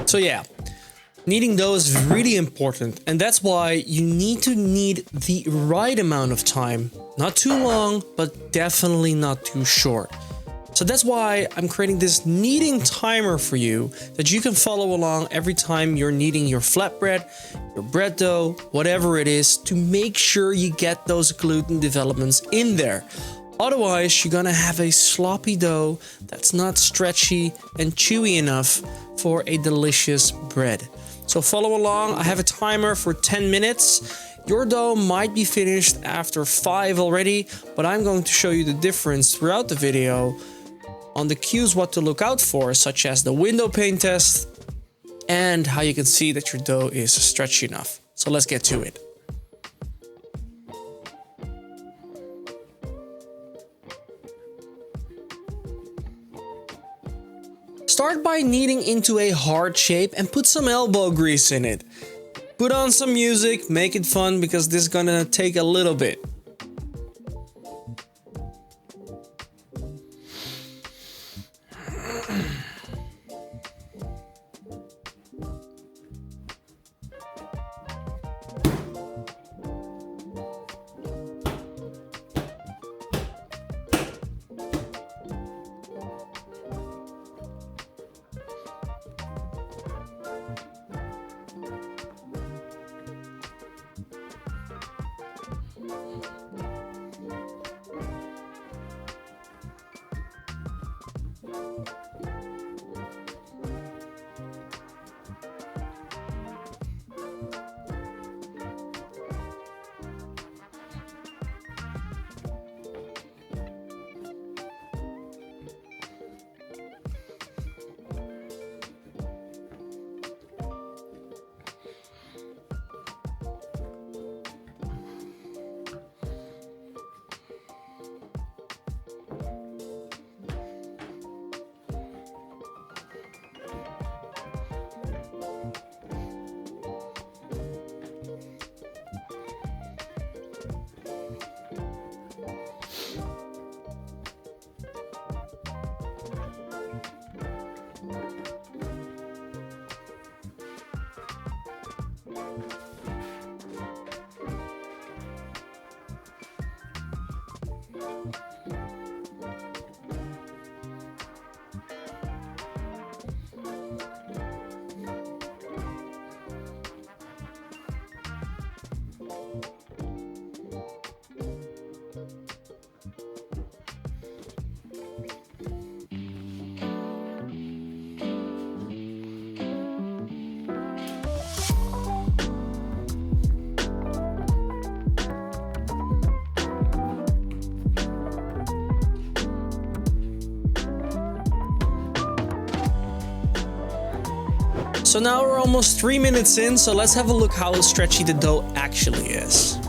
So yeah, kneading dough is really important, and that's why you need to knead the right amount of time. Not too long, but definitely not too short. So that's why I'm creating this kneading timer for you that you can follow along every time you're kneading your flatbread, your bread dough, whatever it is, to make sure you get those gluten developments in there. Otherwise, you're gonna have a sloppy dough that's not stretchy and chewy enough for a delicious bread. So follow along. I have a timer for 10 minutes. Your dough might be finished after 5 already, but I'm going to show you the difference throughout the video on the cues what to look out for, such as the window pane test and how you can see that your dough is stretchy enough. So let's get to it. Start by kneading into a hard shape and put some elbow grease in it. Put on some music, make it fun because this is gonna take a little bit. So now we're almost 3 minutes in, so let's have a look how stretchy the dough actually is.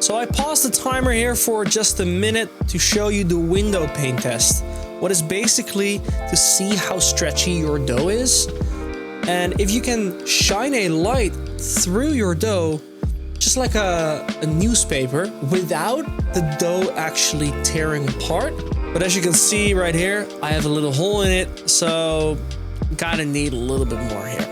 So I paused the timer here for just a minute to show you the window pane test. What is basically to see how stretchy your dough is. And if you can shine a light through your dough, just like a newspaper, without the dough actually tearing apart. But as you can see right here, I have a little hole in it, so gotta need a little bit more here.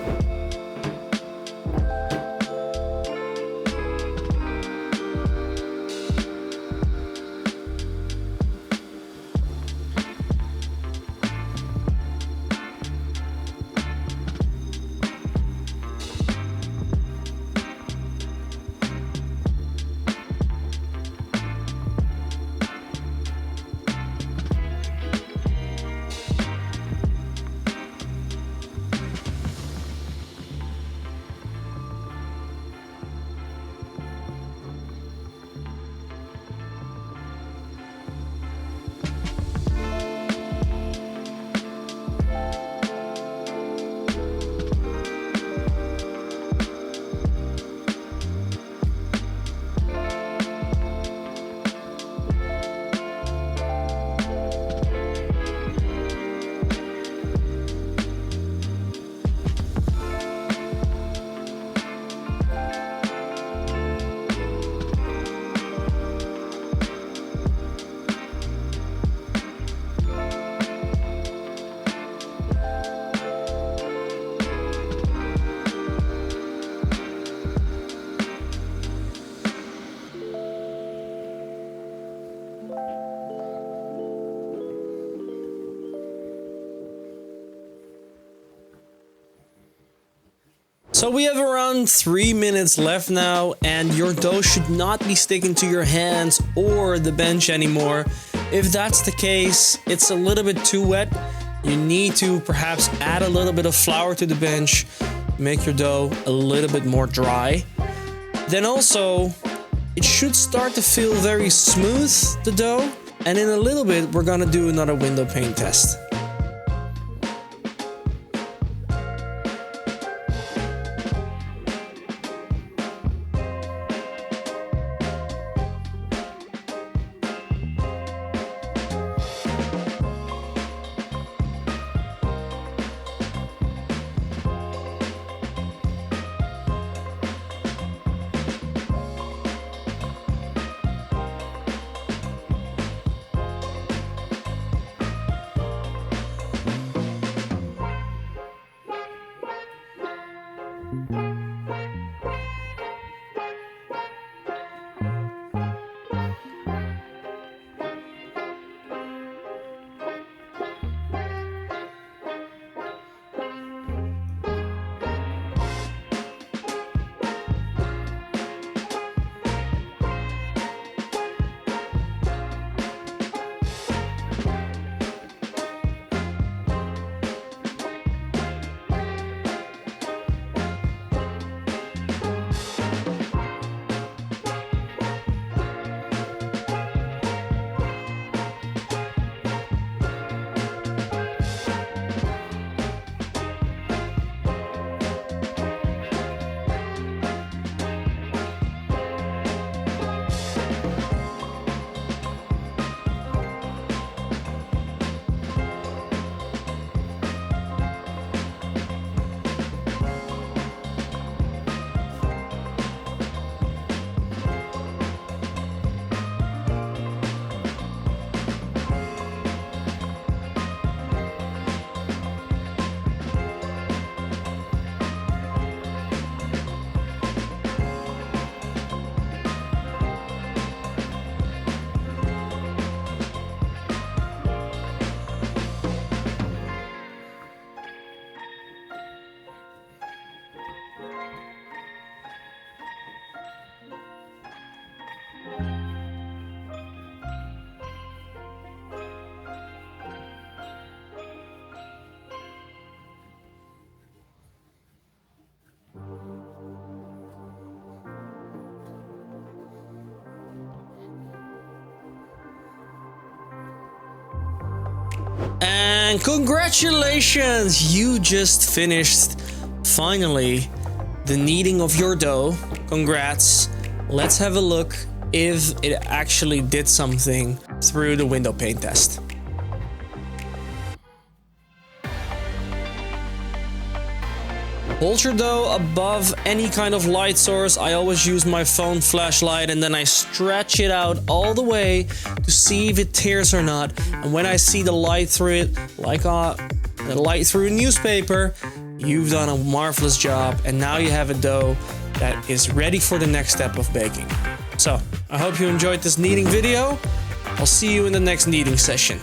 So we have around 3 minutes left now, and your dough should not be sticking to your hands or the bench anymore. If that's the case, it's a little bit too wet. You need to perhaps add a little bit of flour to the bench, make your dough a little bit more dry. Then also, it should start to feel very smooth, the dough. And in a little bit, we're gonna do another window pane test. And congratulations, you just finished finally the kneading of your dough. Congrats. Let's have a look if it actually did something through the window pane test. Hold your dough above any kind of light source. I always use my phone flashlight and then I stretch it out all the way to see if it tears or not. And when I see the light through it, like the light through a newspaper, you've done a marvelous job. And now you have a dough that is ready for the next step of baking. So I hope you enjoyed this kneading video. I'll see you in the next kneading session.